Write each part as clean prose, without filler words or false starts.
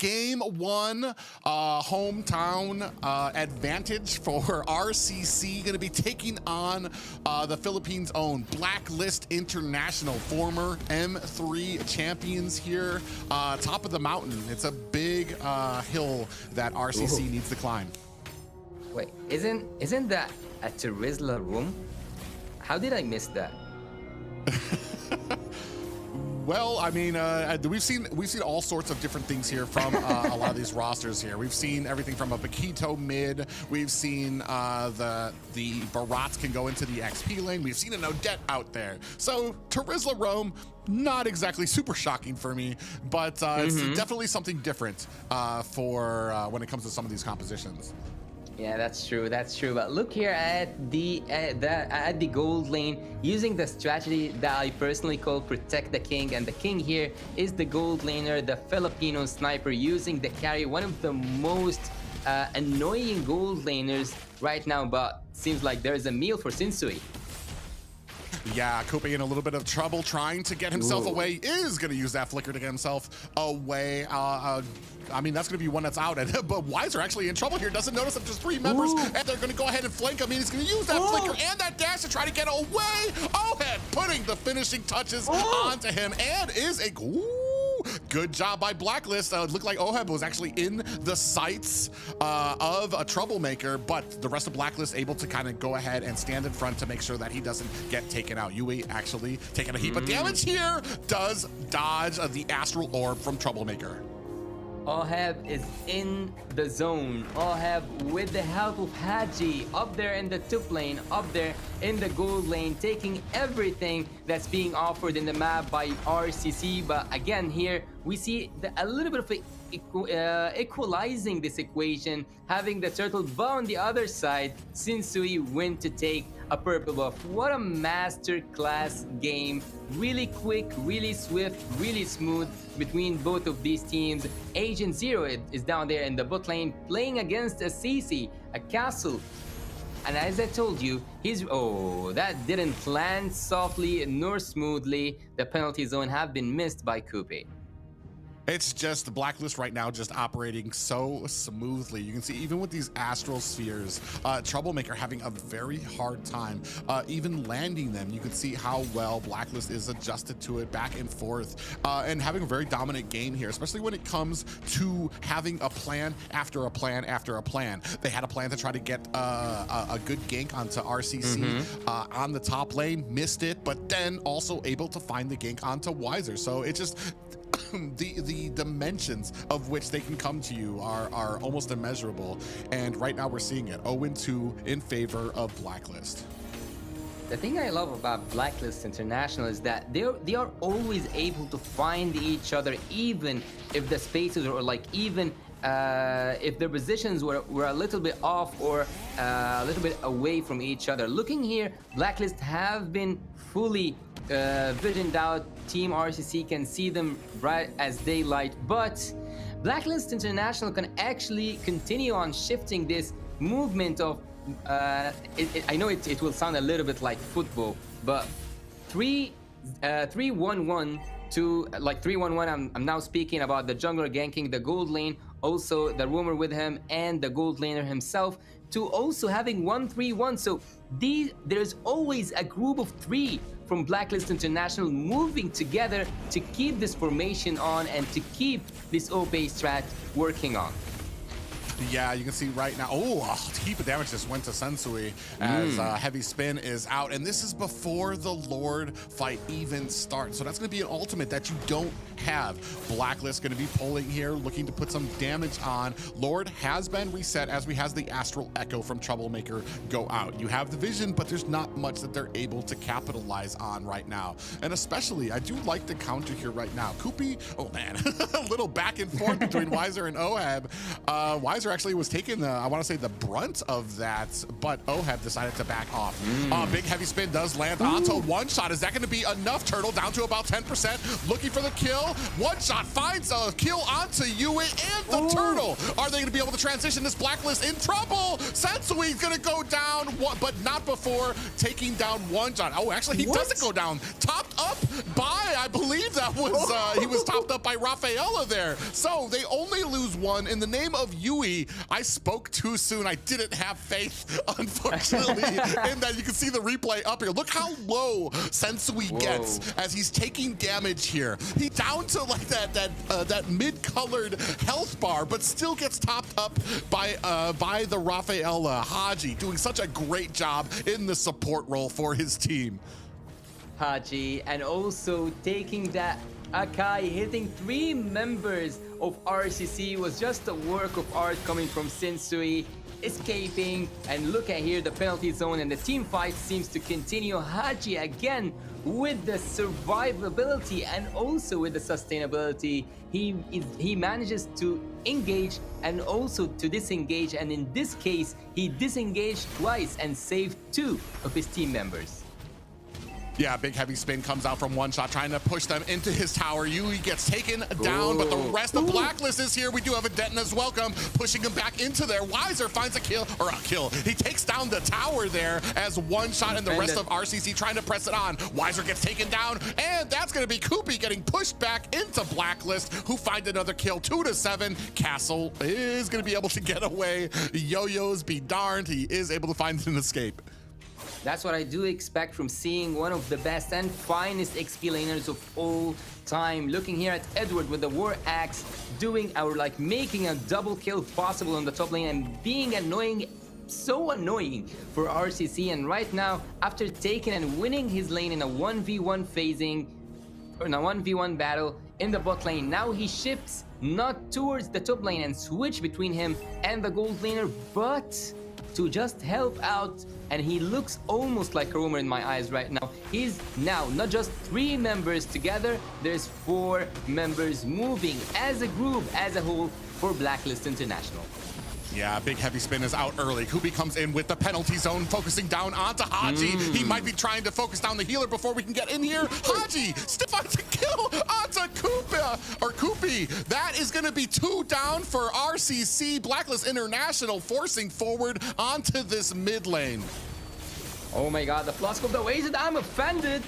game one, hometown advantage for RCC. Going to be taking on the Philippines' own Blacklist International, former M3 champions here. Top of the mountain. It's a big hill that RCC needs to climb. Wait, isn't that a Terizla room? How did I miss that? Well, I mean, we've seen all sorts of different things here from a lot of these rosters here. We've seen everything from a Paquito mid. We've seen the Barats can go into the XP lane. We've seen an Odette out there. So Terizla Rome, not exactly super shocking for me, but it's definitely something different for when it comes to some of these compositions. Yeah, that's true. That's true. But look here at the gold lane, using the strategy that I personally call protect the king, and the king here is the gold laner, the Filipino sniper, using the carry, one of the most annoying gold laners right now. But seems like there is a meal for Sinsui. Yeah, Coupe in a little bit of trouble trying to get himself away. Is going to use that flicker to get himself away. I mean, that's going to be one that's out. But Wiser actually in trouble here. Doesn't notice that there's 3 members, and they're going to go ahead and flank him. I mean, he's going to use that flicker and that dash to try to get away. Oheb putting the finishing touches onto him, and is a... good job by Blacklist. It looked like Oheb was actually in the sights of a troublemaker, but the rest of Blacklist able to kind of go ahead and stand in front to make sure that he doesn't get taken out. Yui actually taking a heap of damage here, does dodge the Astral Orb from Troublemaker. Oheb is in the zone. Oheb, with the help of Haji, up there in the top lane, up there in the gold lane, taking everything that's being offered in the map by RCC. But again, here we see a little bit of equalizing this equation, having the turtle, but on the other side, Sinsui went to take a purple buff. What a masterclass game. Really quick, really swift, really smooth between both of these teams. Agent Zero is down there in the bot lane playing against a CC, a castle. And as I told you, that didn't land softly nor smoothly. The penalty zone have been missed by Coupe. It's just the Blacklist right now just operating so smoothly. You can see even with these astral spheres, Troublemaker having a very hard time even landing them. You can see how well Blacklist is adjusted to it back and forth and having a very dominant game here, especially when it comes to having a plan after a plan after a plan. They had a plan to try to get a good gank onto RCC on the top lane, missed it, but then also able to find the gank onto Wiser. So it just... the dimensions of which they can come to you are almost immeasurable, and right now we're seeing it 0-2 in favor of Blacklist. The thing I love about Blacklist International is that they are always able to find each other, even if the spaces or even if their positions were a little bit off or a little bit away from each other. Looking here, Blacklist have been fully visioned out. Team RCC can see them bright as daylight, but Blacklist International can actually continue on shifting this movement of I know it will sound a little bit like football, but 3-1-1 to like 3-1-1. I'm now speaking about the jungler ganking the gold lane, also the roamer with him, and the gold laner himself, to also having 1-3-1. So there's always a group of 3 from Blacklist International moving together to keep this formation on and to keep this OP strat working on. Yeah, you can see right now, a heap of damage just went to Sensui as Heavy Spin is out, and this is before the Lord fight even starts. So that's going to be an ultimate that you don't have. Blacklist going to be pulling here, looking to put some damage on. Lord has been reset as we has the Astral Echo from Troublemaker go out. You have the vision, but there's not much that they're able to capitalize on right now. And especially, I do like the counter here right now. Kupi, oh man, a little back and forth between Wiser and Oheb. Wiser actually was taking I want to say the brunt of that, but Oheb decided to back off. Big Heavy Spin does land onto one shot. Is that going to be enough? Turtle down to about 10%, looking for the kill. One shot finds a kill onto Yui, and the turtle. Are they going to be able to transition this Blacklist? In trouble. Sensui's going to go down, but not before taking down one shot. Oh, actually, he doesn't go down. Topped up by, I believe that was, he was topped up by Rafaela there. So they only lose one. In the name of Yui, I spoke too soon. I didn't have faith, unfortunately, in that. You can see the replay up here. Look how low Sensui gets as he's taking damage here. He's down to like that mid-colored health bar, but still gets topped up by the Rafaela. Haji doing such a great job in the support role for his team. Haji, and also taking that Akai, hitting 3 members of RCC was just a work of art coming from Sensui. Escaping, and look at here, the penalty zone, and the team fight seems to continue. Haji again with the survivability and also with the sustainability. He manages to engage and also to disengage, and in this case he disengaged twice and saved 2 of his team members. Yeah, big heavy spin comes out from one shot, trying to push them into his tower. Yui gets taken down, but the rest of Blacklist is here. We do have a Detna's welcome, pushing him back into there. Weiser finds a kill, or a kill. He takes down the tower there as one shot, and the rest of RCC trying to press it on. Weiser gets taken down, and that's going to be Koopy getting pushed back into Blacklist, who find another kill. 2-7. Castle is going to be able to get away. Yo-Yos be darned. He is able to find an escape. That's what I do expect from seeing one of the best and finest XP laners of all time. Looking here at Edward with the War Axe, doing our, like, making a double kill possible on the top lane and being annoying, so annoying for RCC. And right now, after taking and winning his lane in a 1v1 phasing, or in a 1v1 battle in the bot lane, now he shifts not towards the top lane and switch between him and the gold laner, but to just help out, and he looks almost like a Roamer in my eyes right now. He's now not just 3 members together, there's 4 members moving as a group, as a whole, for Blacklist International. Yeah, big heavy spin is out early. Kubi comes in with the penalty zone, focusing down onto Haji. He might be trying to focus down the healer before we can get in here. Haji still finds a kill onto Kupi. That is going to be 2 down for RCC. Blacklist International forcing forward onto this mid lane. Oh my god, the flask of the wasted, I'm offended.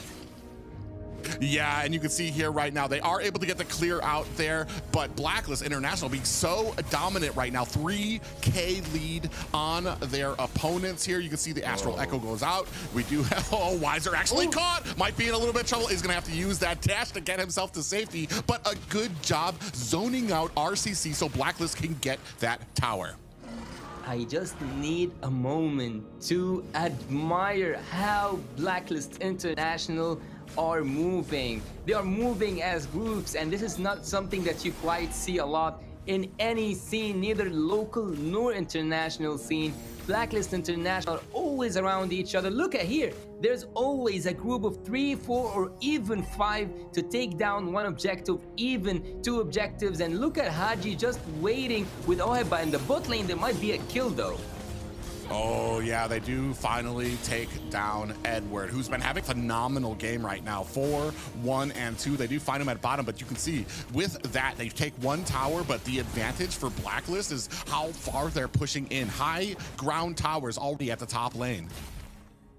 Yeah, and you can see here right now, they are able to get the clear out there, but Blacklist International being so dominant right now, 3K lead on their opponents here. You can see the Astral Echo goes out. We do have, Weiser actually caught, might be in a little bit of trouble, is gonna have to use that dash to get himself to safety, but a good job zoning out RCC so Blacklist can get that tower. I just need a moment to admire how Blacklist International are moving. They are moving as groups, and this is not something that you quite see a lot in any scene, neither local nor international scene. Blacklist International are always around each other. Look at here, there's always a group of 3, 4, or even 5 to take down one objective, even 2 objectives. And look at Haji just waiting with Oheba in the bot lane. There might be a kill though. Oh yeah, they do finally take down Edward, who's been having a phenomenal game right now. 4, 1, and 2. They do find him at bottom, but you can see with that, they take 1 tower, but the advantage for Blacklist is how far they're pushing in. High ground towers already at the top lane.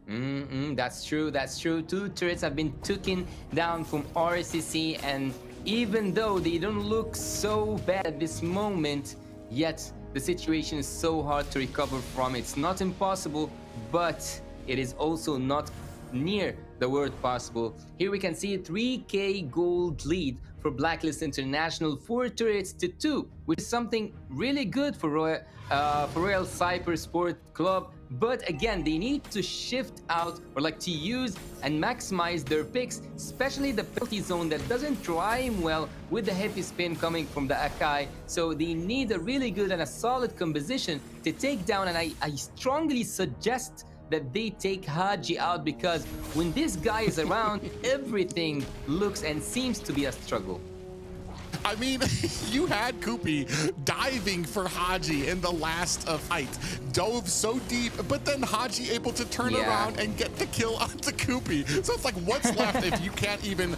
That's true, that's true. 2 turrets have been taken down from RCC, and even though they don't look so bad at this moment, yet the situation is so hard to recover from. It's not impossible, but it is also not near the word possible. Here we can see a 3K gold lead for Blacklist International, 4 turrets to 2, which is something really good for Royal Cybersports Club. But again, they need to shift out, or like to use and maximize their picks, especially the penalty zone that doesn't rhyme well with the heavy spin coming from the Akai. So they need a really good and a solid composition to take down, and I strongly suggest that they take Haji out, because when this guy is around, everything looks and seems to be a struggle. I mean, you had Koopy diving for Haji in the last fight, dove so deep, but then Haji able to turn around and get the kill onto Koopy. So it's like, what's left if you can't even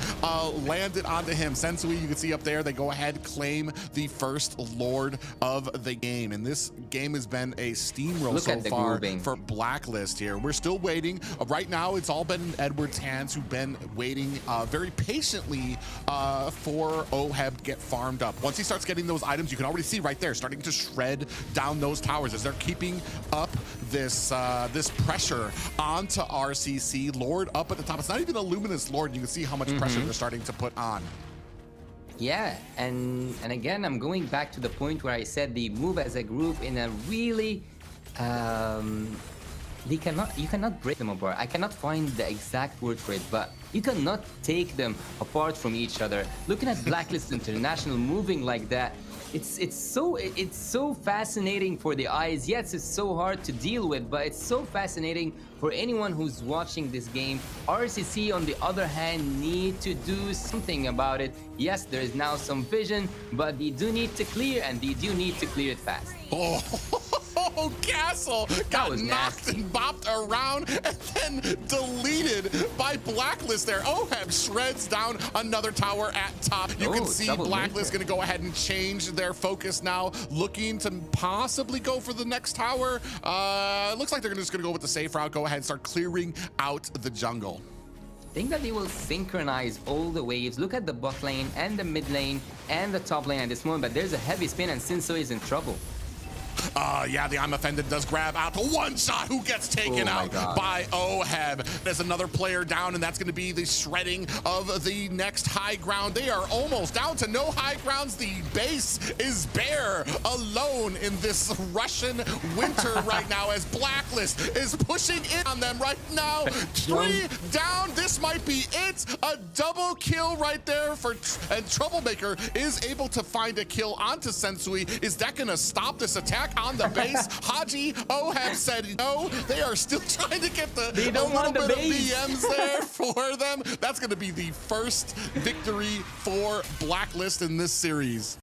land it onto him? Sensui, you can see up there, they go ahead, claim the first Lord of the game. And this game has been a steamroll so far for Blacklist here. We're still waiting. Right now, it's all been in Edward's hands, who've been waiting very patiently for Oheb to get farmed up. Once he starts getting those items, you can already see right there, starting to shred down those towers as they're keeping up this this pressure onto RCC. Lord up at the top. It's not even a luminous Lord. You can see how much pressure they're starting to put on. Yeah, and again, I'm going back to the point where I said they move as a group in a really you cannot break them apart. I cannot find the exact word for it, but you cannot take them apart from each other. Looking at Blacklist International moving like that, it's so fascinating for the eyes. Yes, it's so hard to deal with, but it's so fascinating for anyone who's watching this game. RCC, on the other hand, need to do something about it. Yes, there is now some vision, but they do need to clear, and they do need to clear it fast. Oh, Castle got knocked and bopped around and then deleted by Blacklist there. Oheb shreds down another tower at top. You can see Blacklist going to go ahead and change their focus now, looking to possibly go for the next tower. Looks like they're just going to go with the safe route, go ahead and start clearing out the jungle. I think that they will synchronize all the waves. Look at the bot lane and the mid lane and the top lane at this moment, but there's a heavy spin and Shinso is in trouble. Yeah, the I'm Offended does grab out to one shot. Who gets taken out by Oheb? There's another player down, and that's going to be the shredding of the next high ground. They are almost down to no high grounds. The base is bare, alone in this Russian winter right now, as Blacklist is pushing in on them right now. 3 down. This might be it. A double kill right there and Troublemaker is able to find a kill onto Sensui. Is that going to stop this attack on the base? Haji, Oheb said no. They are still trying to get a little bit of BMs there for them. That's going to be the first victory for Blacklist in this series.